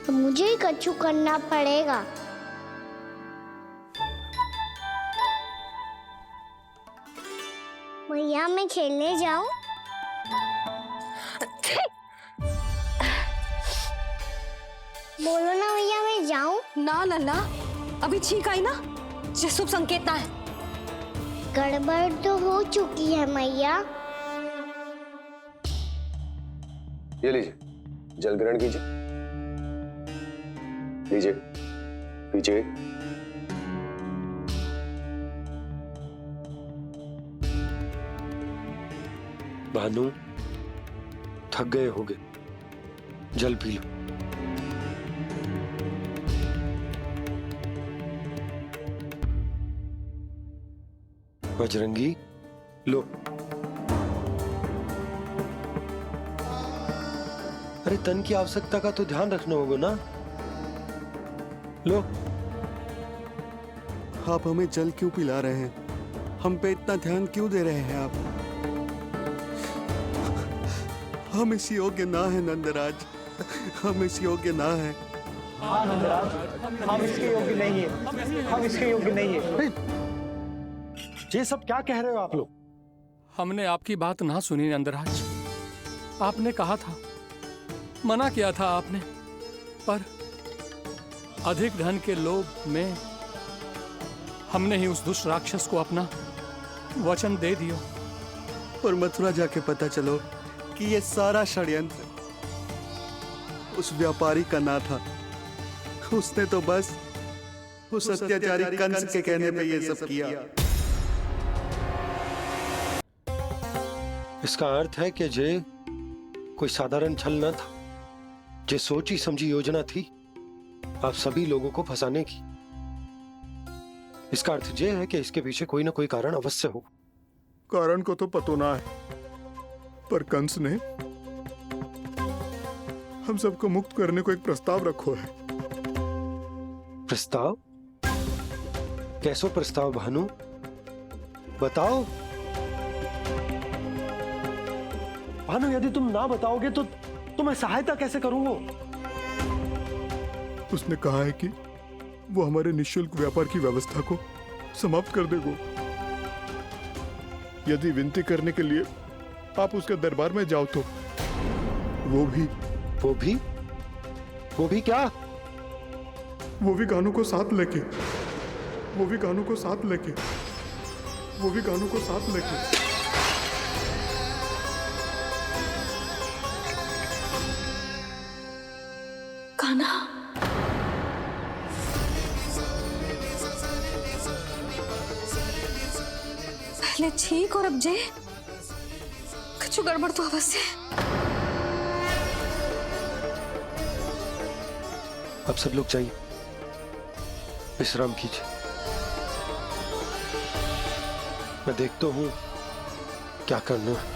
तो मुझे ही कछु करना पड़ेगा। भैया मैं खेलने जाऊं? बोलो ना भैया मैं जाऊं? ना लल्ला, अभी छींक आई ना, ये शुभ संकेत ना है। गड़बड़ तो हो चुकी है मैया। ये लीजिए, जल ग्रहण कीजिए। लीजिए, पीछे। भानु, थक गए होगे, जल पी लो। बजरंगी, लो। अरे तन की आवश्यकता का तो ध्यान रखना होगा ना। लो। आप हमें जल क्यों पिला रहे हैं? हम पे इतना ध्यान क्यों दे रहे हैं आप? हम इस योग्य ना है नंदराज, हम इस योग्य ना है। हाँ नंदराज, हम इसके योग्य नहीं है, हम इसके योग्य नहीं है। ये सब क्या कह रहे हो आप लोग? हमने आपकी बात ना सुनी नंदराज। आपने कहा था, मना किया था आपने, पर अधिक धन के लोभ में हमने ही उस दुष्ट राक्षस को अपना वचन दे दिया। पर मथुरा जाके पता चलो कि ये सारा षड्यंत्र उस व्यापारी का ना था। उसने तो बस उस अत्याचारी कंस के कहने पे ये सब किया। इसका अर्थ है कि जे कोई साधारण छल न था, जे सोची समझी योजना थी आप सभी लोगों को फंसाने की। इसका अर्थ ये है कि इसके पीछे कोई ना कोई कारण अवश्य हो। कारण को तो पतो ना है, पर कंस ने हम सबको मुक्त करने को एक प्रस्ताव रखो है। प्रस्ताव? कैसो प्रस्ताव भानु, बताओ। भानु, यदि तुम ना बताओगे तो मैं सहायता कैसे करूंगा? उसने कहा है कि वो हमारे निःशुल्क व्यापार की व्यवस्था को समाप्त कर देगा यदि विनती करने के लिए आप उसके दरबार में जाओ तो। वो भी क्या? वो भी गानों को साथ लेके, वो भी गानों को साथ लेके, वो भी गानों को साथ लेके। कान्हा, पहले छींक और अब जे, कुछ गड़बड़ तो अवश्य है। अब सब लोग जाइए, विश्राम कीजिए। मैं देखता हूं क्या करना है।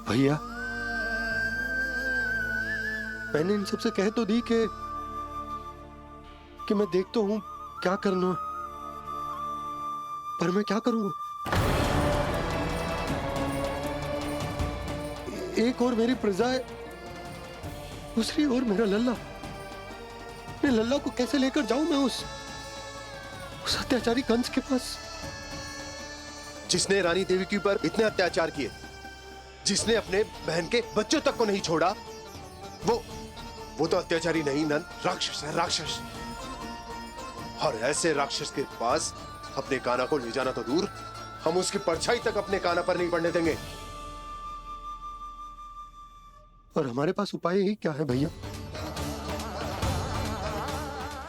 भैया, मैंने इन सबसे कह तो दी कि मैं देखता हूं क्या करना है, पर मैं क्या करूंगा? एक और मेरी प्रजा है, दूसरी ओर मेरा लल्ला। मैं लल्ला को कैसे लेकर जाऊं मैं उस अत्याचारी कंस के पास, जिसने रानी देवी के ऊपर इतने अत्याचार किए, जिसने अपने बहन के बच्चों तक को नहीं छोड़ा, वो तो अत्याचारी नहीं नंद, राक्षस है, राक्षस। और ऐसे राक्षस के पास अपने कान्हा को ले जाना तो दूर, हम उसकी परछाई तक अपने कान्हा पर नहीं पड़ने देंगे। और हमारे पास उपाय ही क्या है भैया?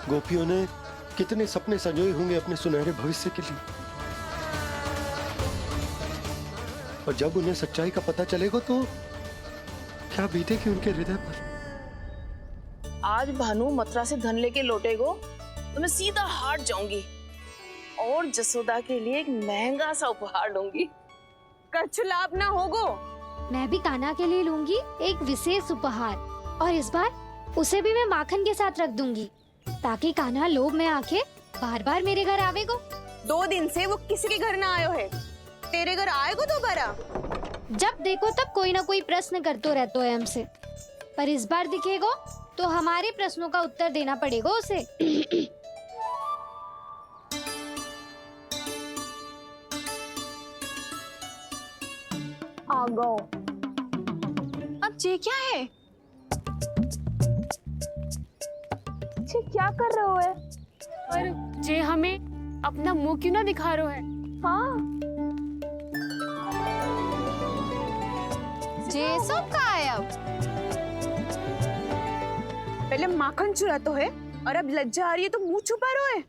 गोपियों ने कितने सपने संजोए होंगे अपने सुनहरे भविष्य के लिए, और जब उन्हें सच्चाई का पता चलेगा तो क्या बीतेगी उनके हृदय पर। आज भानु मथुरा से धन लेके लौटेगो तो मैं सीधा हाट जाऊंगी और जसोदा के लिए एक महंगा सा उपहार दूंगी। कछु लाभ ना होगो, मैं भी कान्हा के लिए लूंगी एक विशेष उपहार, और इस बार उसे भी मैं माखन के साथ रख दूंगी, ताकि कान्हा लोभ में आके बार बार मेरे घर आवेगो। 2 दिन से वो किसी के घर ना आयो है, तेरे घर आएगो दोबारा? जब देखो तब कोई ना कोई प्रश्न करते रहते है हमसे, पर इस बार दिखेगो तो हमारे प्रश्नों का उत्तर देना पड़ेगा उसे। आ गो। अब ये क्या है? ये क्या कर रहे हो है? पर जे हमें अपना मुंह क्यों ना दिखा रहे है? हाँ, जे सब का है अब? पहले माखन चुरा तो है और अब लज्जा आ रही है तो मुंह छुपा रहे है।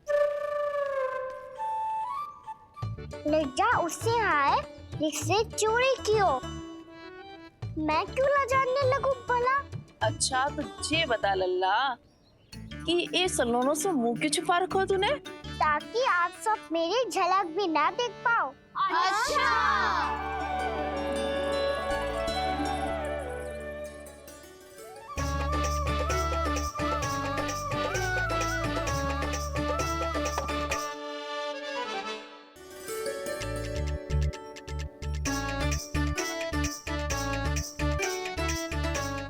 लज्जा उससे है जिससे चोरी की हो। मैं क्यों लजाने लगूं भला? अच्छा तो ये बता लल्ला कि ये सलोनों से मुंह क्यों छुपा रखो तूने? ताकि आप सब मेरी झलक भी ना देख पाओ। अच्छा।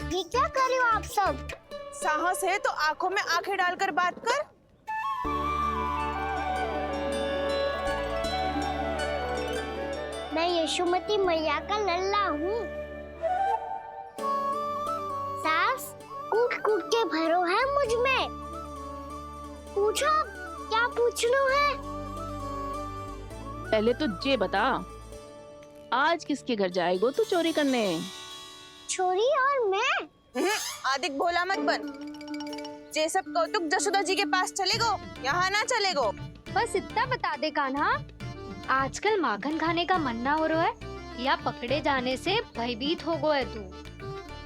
ये क्या कर रहे हो आप सब? साहस है तो आंखों में आंखें डालकर बात कर। मैं यशोमती मैया का लल्ला हूँ। सास कूट कूट के भरो है मुझ में। पूछो क्या पूछना है? पहले तो ये बता, आज किसके घर जाएगो तू चोरी करने? छोरी और मैं? आदिक भोला मत बन। जे सब कौतुक जशोदा जी के पास चलेगो, यहाँ ना चलेगो। बस इतना बता दे कान्हा, आजकल माखन खाने का मन ना हो रहा है या पकड़े जाने से भयभीत हो गया है तू?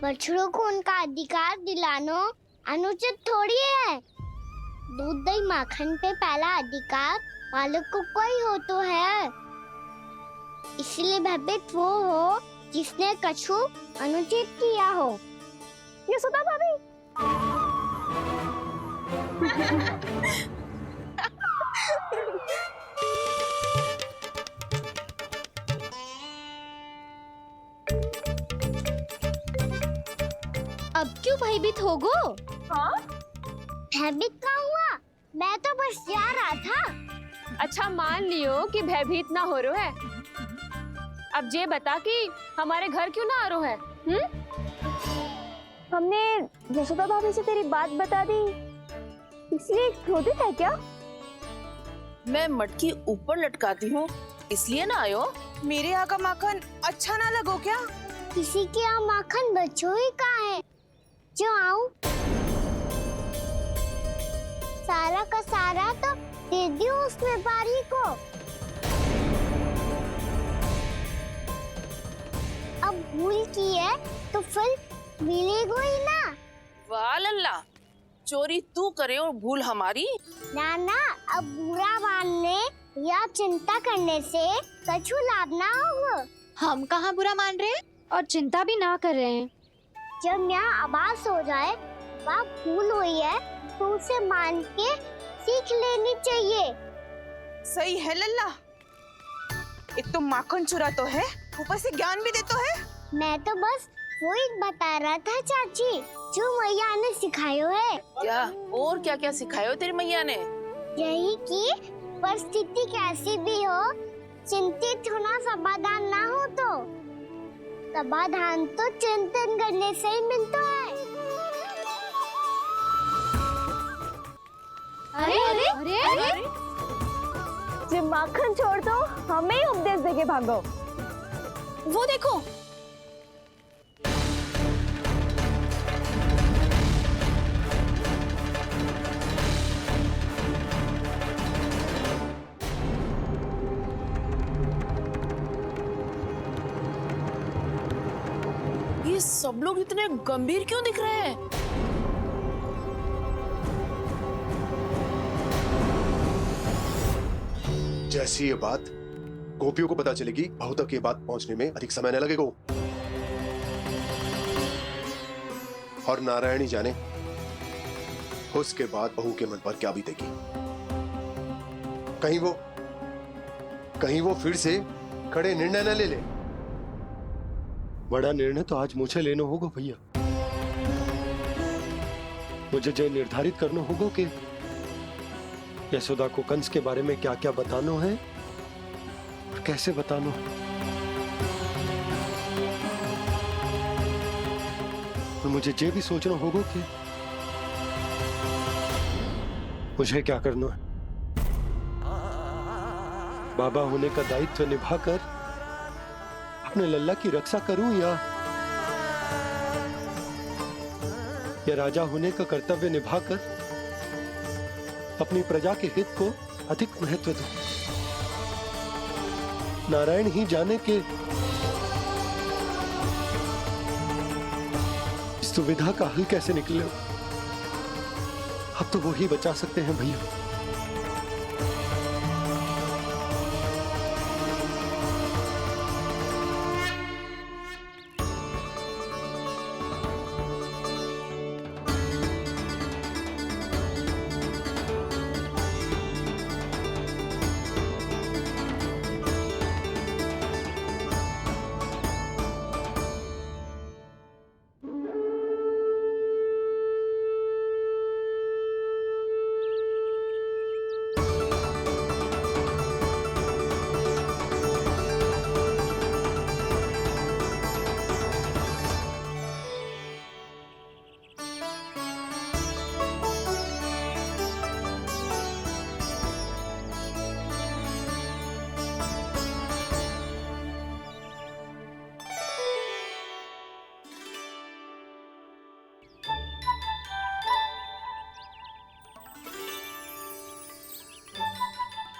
बछड़ों को उनका अधिकार दिलाना अनुचित थोड़ी है। दूध दही माखन पे पहला अधिकार मालिक को कोई हो तो है। इसलिए भयभीत वो हो जिसने कछु अनुचित किया हो। यशोदा भाभी। अब क्यों भयभीत हो गो? हाँ? भयभीत का हुआ? मैं तो बस जा रहा था। अच्छा मान लियो कि भयभीत ना हो रहा है, अब ये बता कि हमारे घर क्यों ना आ रहा है? हमने यशोदा भाभी से तेरी बात बता दी, इसलिए क्रोधित है क्या? मैं मटकी ऊपर लटकाती हूँ इसलिए ना आयो? मेरे यहाँ का माखन अच्छा ना लगो क्या? किसी के यहाँ माखन बच्चों ही कहाँ है जो आऊं? सारा का सारा तो दे दियो उस व्यापारी को। अब भूल की है तो फिर मिलेगो ही ना। वाह लल्ला, चोरी तू करे और भूल हमारी। नाना, अब बुरा मानने या चिंता करने से कछु लाभ ना होगा। हम कहाँ बुरा मान रहे हैं और चिंता भी ना कर रहे हैं। जब यहाँ आभास हो जाए वहाँ भूल हुई है तो उसे मान के सीख लेनी चाहिए। सही है लल्ला, एक तो माखन चुरा तो है, ऊपर से ज्ञान भी दे तो है। मैं तो बस वही बता रहा था चाची जो मैया ने सिखायो है। क्या और क्या क्या सिखायो तेरी मैया ने? यही कि परिस्थिति कैसी भी हो चिंतित होना समाधान ना हो तो समाधान तो चिंतन करने से ही मिलता है। अरे अरे अरे, अरे? जब माखन छोड़ दो हमें ही उपदेश देके भागो। वो देखो, ये सब लोग इतने गंभीर क्यों दिख रहे हैं? जैसी ये बात गोपियों को पता चलेगी, बहु तक ये बात पहुंचने में अधिक समय न लगेगा। और नारायणी जाने उसके बाद बहू के मन पर क्या बीतेगी। कहीं वो फिर से खड़े निर्णय न ले ले। बड़ा निर्णय तो आज मुझे लेना होगा भैया। मुझे जो निर्धारित करना होगा कि यशोदा को कंस के बारे में क्या क्या बताना है और कैसे बताना है। और मुझे ये भी सोचना होगा कि मुझे क्या करना है। बाबा होने का दायित्व निभाकर अपने लल्ला की रक्षा करूं या राजा होने का कर्तव्य निभाकर अपनी प्रजा के हित को अधिक महत्व दूं। नारायण ही जाने के इस दुविधा का हल कैसे निकले। अब तो वो ही बचा सकते हैं भैया।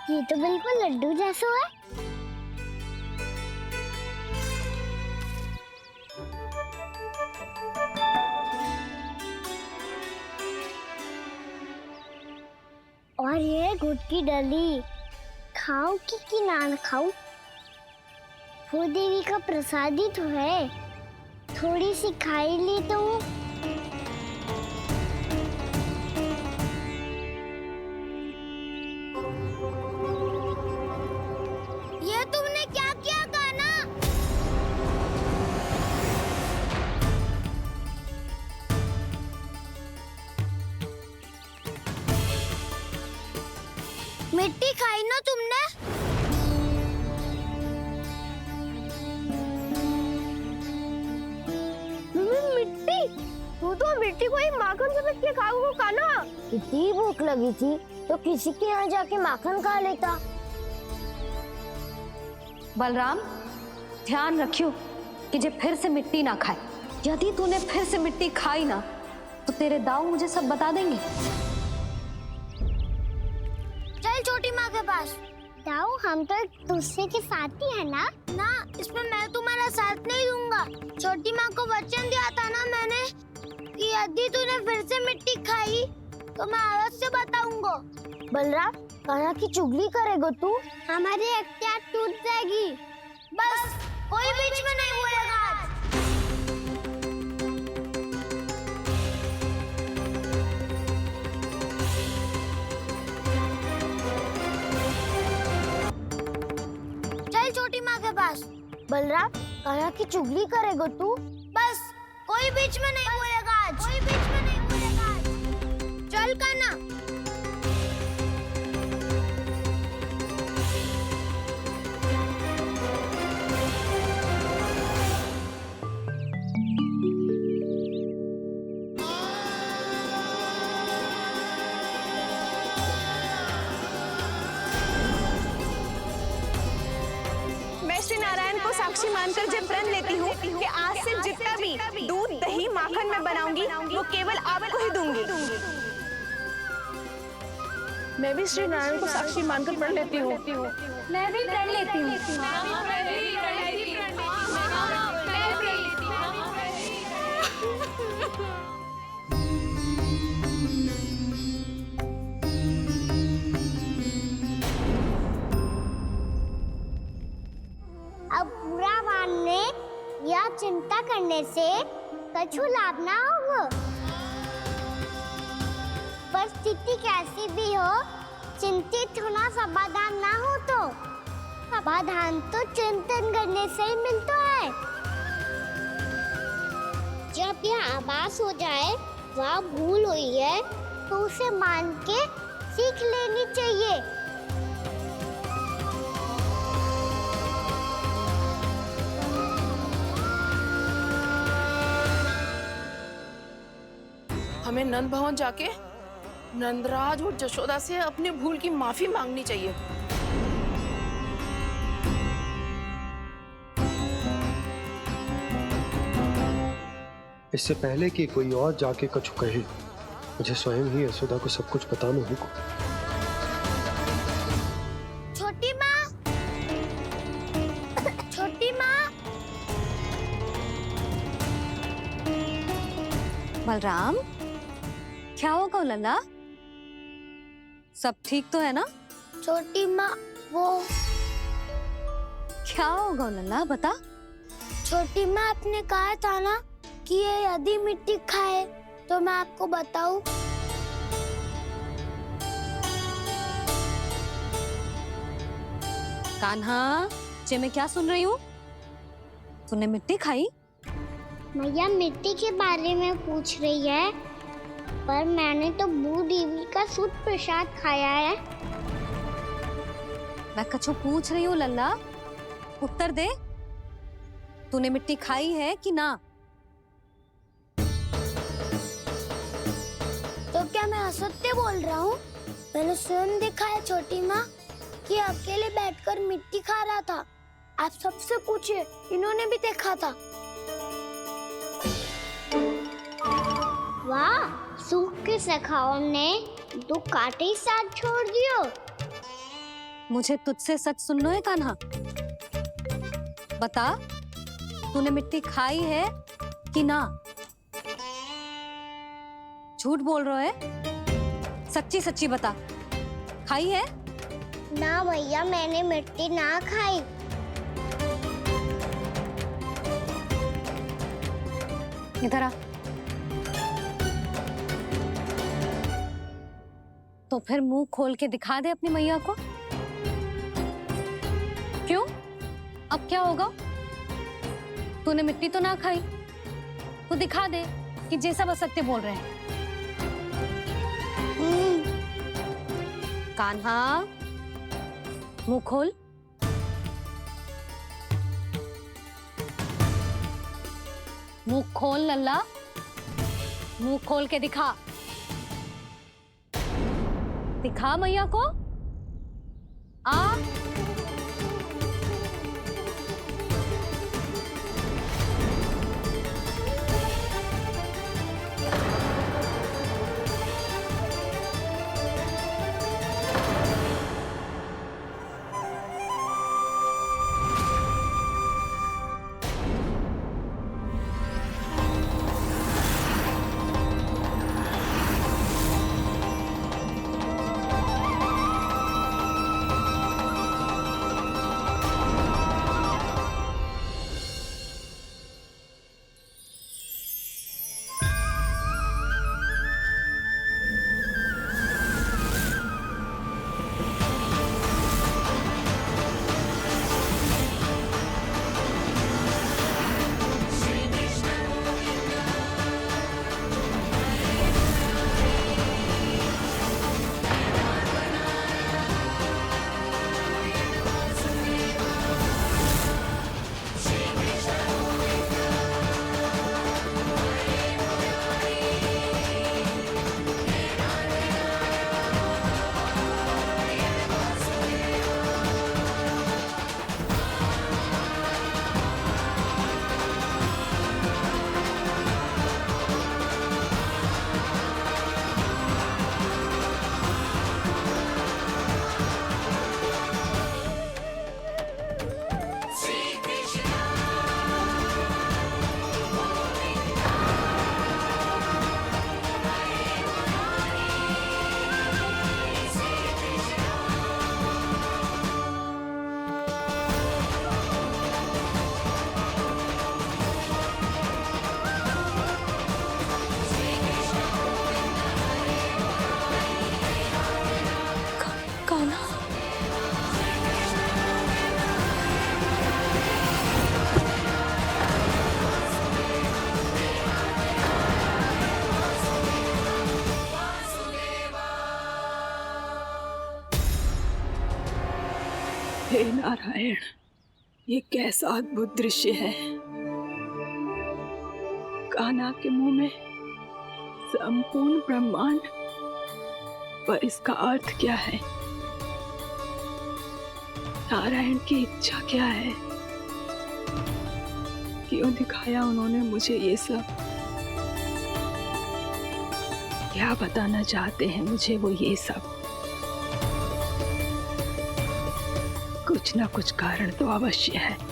ये तो बिल्कुल लड्डू जैसा है। और ये गुड़ की डली खाऊं कि ना खाऊं? वो देवी का प्रसाद ही तो है, थोड़ी सी खाई ली तो। ये तुमने क्या किया कान्हा? मिट्टी खाई ना तुमने? मिट्टी? तू तो मिट्टी को ही माखन समझ के खाओगे कान्हा। इतनी भूख लगी थी तो किसी के यहाँ जाके माखन खा लेता। बलराम, ध्यान रखियो कि जे फिर से मिट्टी ना खाए। यदि तूने फिर से मिट्टी खाई ना तो तेरे दाऊ मुझे सब बता देंगे। चल छोटी माँ के पास। दाऊ, हम तो एक दूसरे के साथी है ना? ना, इसमें मैं तुम्हारा साथ नहीं दूंगा। छोटी माँ को वचन दिया था ना मैंने कि यदि तूने फिर से मिट्टी खाई तो मैं आवाज से बताऊंगा। बलराम, कान्हा की चुगली करेगा तू? हमारी अख्तियार टूट जाएगी। बस कोई बीच में नहीं बोलेगा आज। चल छोटी माँ के पास। बलराम, कान्हा की चुगली करेगा तू? बस कोई बीच में नहीं बोलेगा आज। कोई बीच में नहीं बोलेगा आज। चल कान्हा। श्री नारायण को साक्षी मानकर जब प्रण लेती हूँ कि आज से जितना भी दूध दही माखन मैं बनाऊंगी वो केवल आपको ही दूंगी। मैं भी श्री नारायण को साक्षी मानकर प्रण लेती हूँ। मैं भी प्रण लेती हूँ। अब बुरा मानने या चिंता करने से कछु लाभ ना हो। परिस्थिति कैसी भी हो, चिंतित होना समाधान ना हो तो समाधान तो चिंतन करने से ही मिलता है। जब यह आभास हो जाए वह भूल हुई है तो उसे मान के सीख लेनी चाहिए। हमें नंद भवन जाके नंदराज और जशोदा से अपनी भूल की माफी मांगनी चाहिए। इससे पहले कि कोई और जाके कछु कहे, मुझे स्वयं ही यशोदा को सब कुछ बताना होगा। छोटी माँ, छोटी माँ। बलराम, क्या होगा लल्ला? सब ठीक तो है ना? छोटी माँ, वो क्या होगा लल्ला, बता। छोटी माँ, आपने कहा था ना कि ये यदि मिट्टी खाए तो मैं आपको बताऊं। कान्हा, जे मैं क्या सुन रही हूँ? तूने मिट्टी खाई? मैया मिट्टी के बारे में पूछ रही है, पर मैंने तो भू देवी का शुद्ध प्रसाद खाया है। मैं कछु पूछ रही हूँ लल्ला, उत्तर दे। तूने मिट्टी खाई है कि ना? तो क्या मैं असत्य बोल रहा हूँ? मैंने स्वयं देखा है छोटी माँ कि अकेले बैठकर मिट्टी खा रहा था। आप सबसे पूछिए, इन्होंने भी देखा था। वाह, सूख के सखाओं ने दो कांटे ही साथ छोड़ दियो। मुझे तुझसे सच सुनना है कान्हा। बता, तूने मिट्टी खाई है कि ना? झूठ बोल रहा है, सच्ची सच्ची बता, खाई है? ना भैया, मैंने मिट्टी ना खाई। इधर आ। तो फिर मुंह खोल के दिखा दे अपनी मैया को। क्यों? अब क्या होगा? तूने मिट्टी तो ना खाई, तो दिखा दे कि जे सब असत्य बोल रहे हैं। कान्हा, मुंह खोल। मुंह खोल लल्ला, मुंह खोल के दिखा। दिखा मैया को। आ हे नारायण, ये कैसा अद्भुत दृश्य है। कान्हा के मुंह में संपूर्ण ब्रह्मांड, पर इसका अर्थ क्या है? नारायण की इच्छा क्या है? क्यों दिखाया उन्होंने मुझे ये सब? क्या बताना चाहते हैं मुझे वो ये सब? कुछ ना कुछ कारण तो अवश्य है।